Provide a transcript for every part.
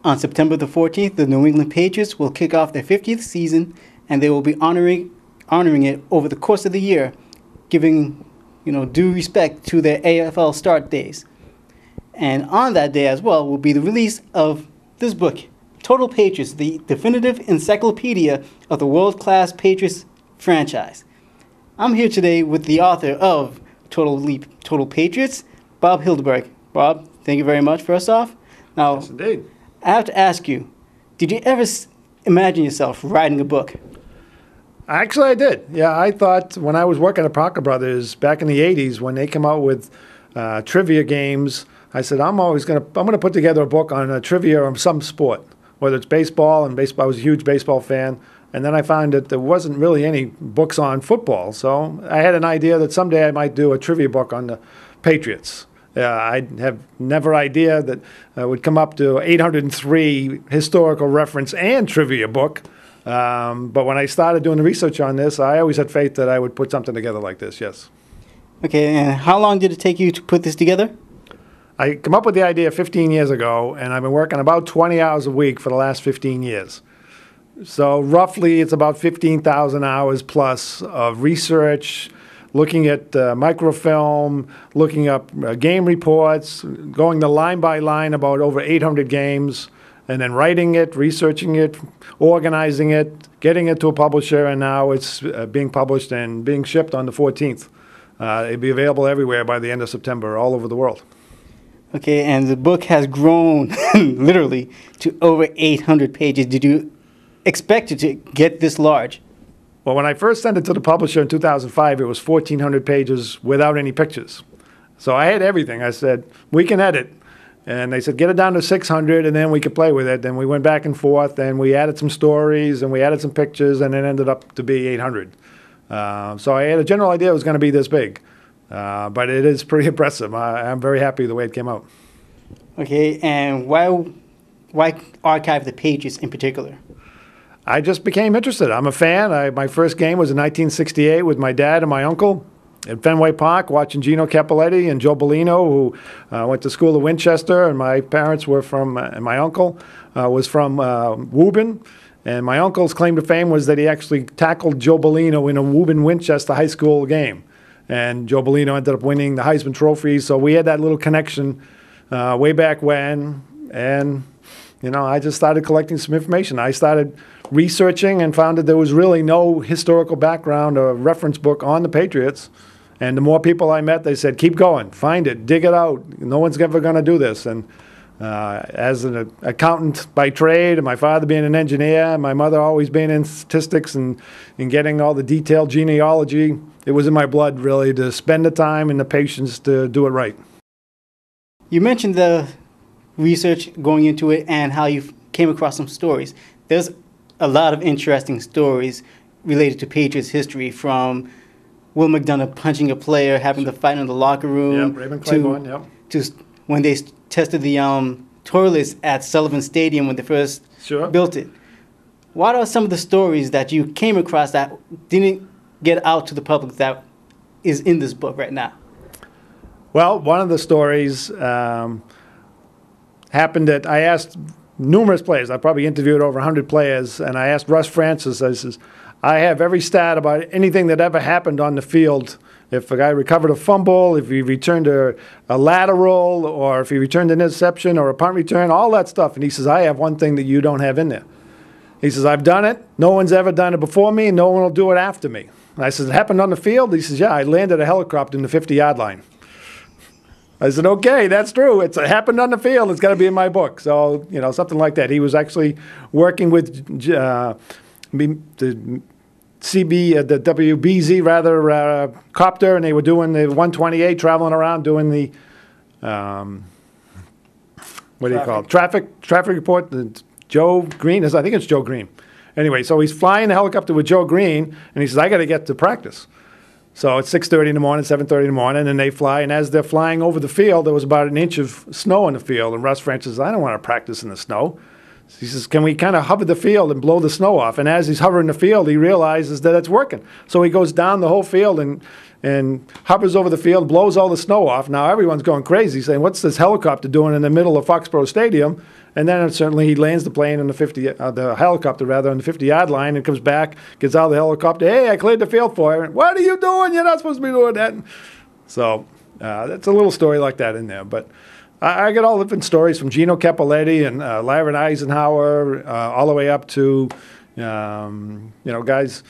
On September the 14th, the New England Patriots will kick off their 50th season, and they will be honoring it over the course of the year, giving due respect to their AFL start days. And on that day as well will be the release of this book, Total Patriots, the Definitive Encyclopedia of the World-Class Patriots franchise. I'm here today with the author of Total Patriots, Bob Hyldburg. Bob, thank you very much, first off. Now, yes, indeed. I have to ask you, did you ever imagine yourself writing a book? Actually, I did. Yeah, I thought when I was working at Parker Brothers back in the 80s, when they came out with trivia games, I said, I'm gonna put together a book on trivia on some sport, whether it's baseball, and baseball, I was a huge baseball fan. And then I found that there wasn't really any books on football. So I had an idea that someday I might do a trivia book on the Patriots. I have never idea that I would come up to 803 historical reference and trivia book. But when I started doing the research on this, I always had faith that I would put something together like this, yes. Okay, and how long did it take you to put this together? I came up with the idea 15 years ago, and I've been working about 20 hours a week for the last 15 years. So roughly it's about 15,000 hours plus of research, looking at microfilm, looking up game reports, going the line by line about over 800 games, and then writing it, researching it, organizing it, getting it to a publisher, and now it's being published and being shipped on the 14th. It'll be available everywhere by the end of September, all over the world. Okay, and the book has grown literally to over 800 pages. Did you expect it to get this large? Well, when I first sent it to the publisher in 2005, it was 1,400 pages without any pictures. So I had everything. I said, we can edit. And they said, get it down to 600, and then we could play with it. And we went back and forth, and we added some stories, and we added some pictures, and it ended up to be 800. So I had a general idea it was going to be this big. But it is pretty impressive. I'm very happy the way it came out. Okay, and why archive the pages in particular? I just became interested. I'm a fan. My first game was in 1968 with my dad and my uncle at Fenway Park, watching Gino Cappelletti and Joe Bellino, who went to school at Winchester, and my parents were from, and my uncle was from Woburn. And my uncle's claim to fame was that he actually tackled Joe Bellino in a Woburn-Winchester high school game. And Joe Bellino ended up winning the Heisman Trophy, so we had that little connection way back when. And, I just started collecting some information. I started researching and found that there was really no historical background or reference book on the Patriots. And the more people I met, they said, keep going, find it, dig it out. No one's ever going to do this. And as an accountant by trade, and my father being an engineer, and my mother always being in statistics and getting all the detailed genealogy, it was in my blood, really, to spend the time and the patience to do it right. You mentioned the research going into it and how you came across some stories. There's a lot of interesting stories related to Patriots history, from Will McDonough punching a player, having the fight in the locker room, to when they tested the toilets at Sullivan Stadium when they first built it. What are some of the stories that you came across that didn't get out to the public that is in this book right now? Well, one of the stories happened that I asked numerous players. I probably interviewed over 100 players, and I asked Russ Francis, I says, I have every stat about anything that ever happened on the field. If a guy recovered a fumble, if he returned a lateral, or if he returned an interception or a punt return, all that stuff. And he says, I have one thing that you don't have in there. He says, I've done it. No one's ever done it before me, and no one will do it after me. And I said, it happened on the field? He says, yeah, I landed a helicopter in the 50-yard line. I said, okay, that's true. It happened on the field. It's got to be in my book. So, something like that. He was actually working with the WBZ, rather, copter, and they were doing the 128, traveling around doing the, what do you call it? Traffic report. Joe Green, I think it's Joe Green. Anyway, so he's flying the helicopter with Joe Green, and he says, I got to get to practice. So it's 6:30 in the morning, 7:30 in the morning, and they fly. And as they're flying over the field, there was about an inch of snow on the field. And Russ Francis says, I don't want to practice in the snow. He says, can we kind of hover the field and blow the snow off? And as he's hovering the field, he realizes that it's working. So he goes down the whole field and hovers over the field, blows all the snow off. Now everyone's going crazy, saying, what's this helicopter doing in the middle of Foxborough Stadium? And then certainly he lands the plane on the helicopter rather, on the 50-yard line, and comes back, gets out of the helicopter. Hey, I cleared the field for you. What are you doing? You're not supposed to be doing that. So that's a little story like that in there. But I get all different stories from Gino Cappelletti and Larry Eisenhower, all the way up to, guys.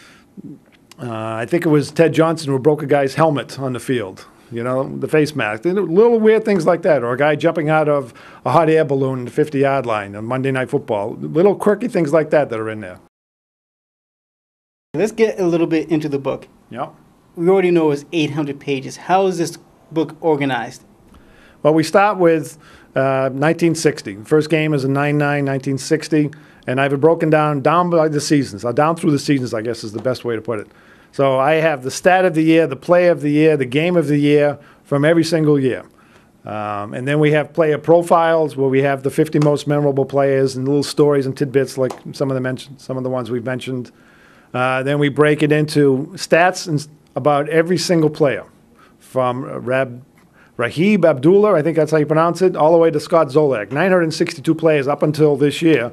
I think it was Ted Johnson who broke a guy's helmet on the field. The face mask. Little weird things like that. Or a guy jumping out of a hot air balloon in the 50-yard line on Monday Night Football. Little quirky things like that are in there. Let's get a little bit into the book. Yeah. We already know it's 800 pages. How is this book organized? Well, we start with 1960. The first game is in 1960. And I have it broken down by the seasons. Down through the seasons, I guess, is the best way to put it. So I have the stat of the year, the play of the year, the game of the year from every single year. And then we have player profiles where we have the 50 most memorable players and little stories and tidbits like some of the ones we've mentioned. Then we break it into stats about every single player, from Rahib Abdullah, I think that's how you pronounce it, all the way to Scott Zolak. 962 players up until this year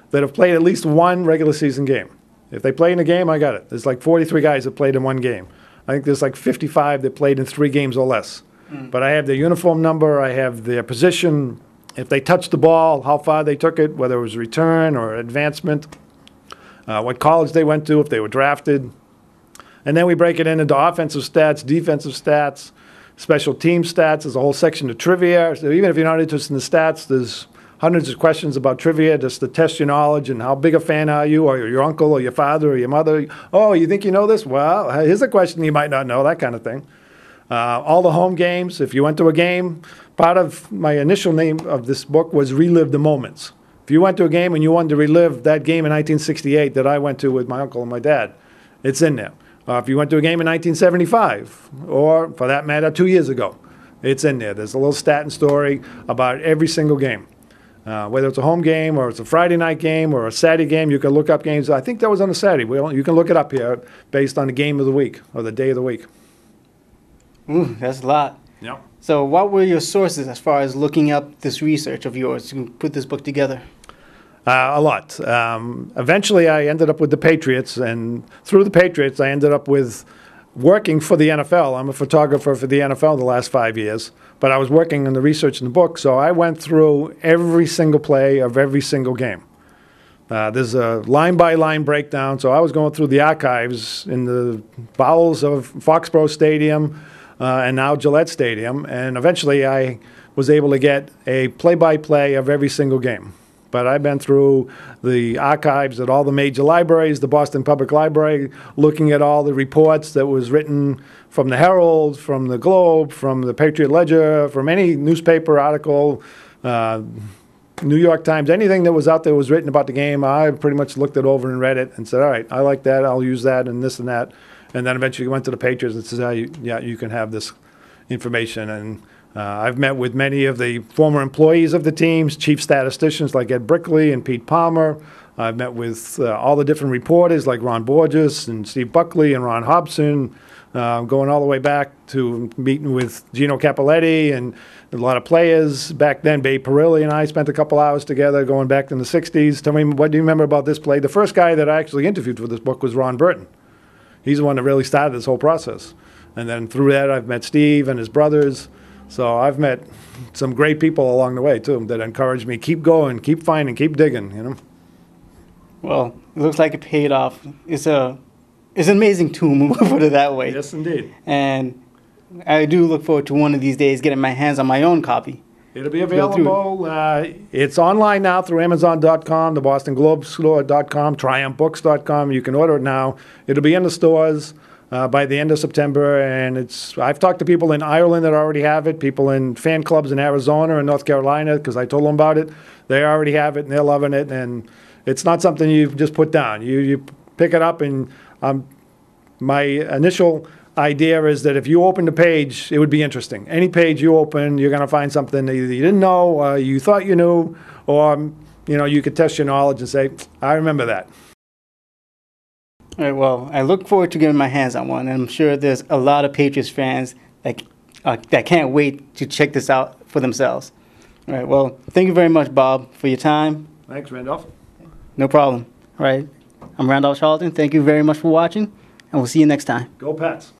that have played at least one regular season game. If they play in a game, I got it. There's like 43 guys that played in one game. I think there's like 55 that played in 3 games or less. But I have their uniform number, I have their position, if they touched the ball, how far they took it, whether it was return or advancement, what college they went to, if they were drafted. And then we break it into offensive stats, defensive stats, special team stats. There's a whole section of trivia. So even if you're not interested in the stats, there's hundreds of questions about trivia just to test your knowledge and how big a fan are you, or your uncle or your father or your mother. Oh, you think you know this? Well, here's a question you might not know, that kind of thing. All the home games, if you went to a game, part of my initial name of this book was Relive the Moments. If you went to a game and you wanted to relive that game in 1968 that I went to with my uncle and my dad, it's in there. If you went to a game in 1975, or for that matter, 2 years ago, it's in there. There's a little stat and story about every single game. Whether it's a home game or it's a Friday night game or a Saturday game, you can look up games. I think that was on a Saturday. You can look it up here based on the game of the week or the day of the week. Ooh, that's a lot. Yeah. So what were your sources as far as looking up this research of yours to put this book together? A lot. Eventually, I ended up with the Patriots, and through the Patriots, I ended up with working for the NFL. I'm a photographer for the NFL the last 5 years, but I was working on the research in the book, so I went through every single play of every single game. There's a line-by-line breakdown, so I was going through the archives in the bowels of Foxborough Stadium and now Gillette Stadium, and eventually I was able to get a play-by-play of every single game. But I've been through the archives at all the major libraries, the Boston Public Library, looking at all the reports that was written from the Herald, from the Globe, from the Patriot Ledger, from any newspaper article, New York Times, anything that was out there was written about the game. I pretty much looked it over and read it and said, all right, I like that, I'll use that and this and that. And then eventually went to the Patriots and said, you can have this information. And I've met with many of the former employees of the teams, chief statisticians like Ed Brickley and Pete Palmer. I've met with all the different reporters like Ron Borges and Steve Buckley and Ron Hobson, going all the way back to meeting with Gino Cappelletti and a lot of players. Back then, Babe Parilli and I spent a couple hours together going back in the 60s. Tell me, what do you remember about this play? The first guy that I actually interviewed for this book was Ron Burton. He's the one that really started this whole process. And then through that, I've met Steve and his brothers. So I've met some great people along the way, too, that encouraged me, keep going, keep finding, keep digging, Well, it looks like it paid off. It's an amazing tomb, put it that way. Yes, indeed. And I do look forward to one of these days getting my hands on my own copy. It'll be available. It's online now through Amazon.com, the BostonGlobeStore.com, TriumphBooks.com. You can order it now. It'll be in the stores by the end of September. And I've talked to people in Ireland that already have it, people in fan clubs in Arizona and North Carolina, because I told them about it. They already have it, and they're loving it. And it's not something you just put down. You pick it up, and my initial idea is that if you open the page, it would be interesting. Any page you open, you're going to find something that either you didn't know, you thought you knew, or you could test your knowledge and say, I remember that. All right, well, I look forward to getting my hands on one, and I'm sure there's a lot of Patriots fans that can't wait to check this out for themselves. All right. Well, thank you very much, Bob, for your time. Thanks, Randolph. No problem. All right. I'm Randolph Charlton. Thank you very much for watching, and we'll see you next time. Go Pats.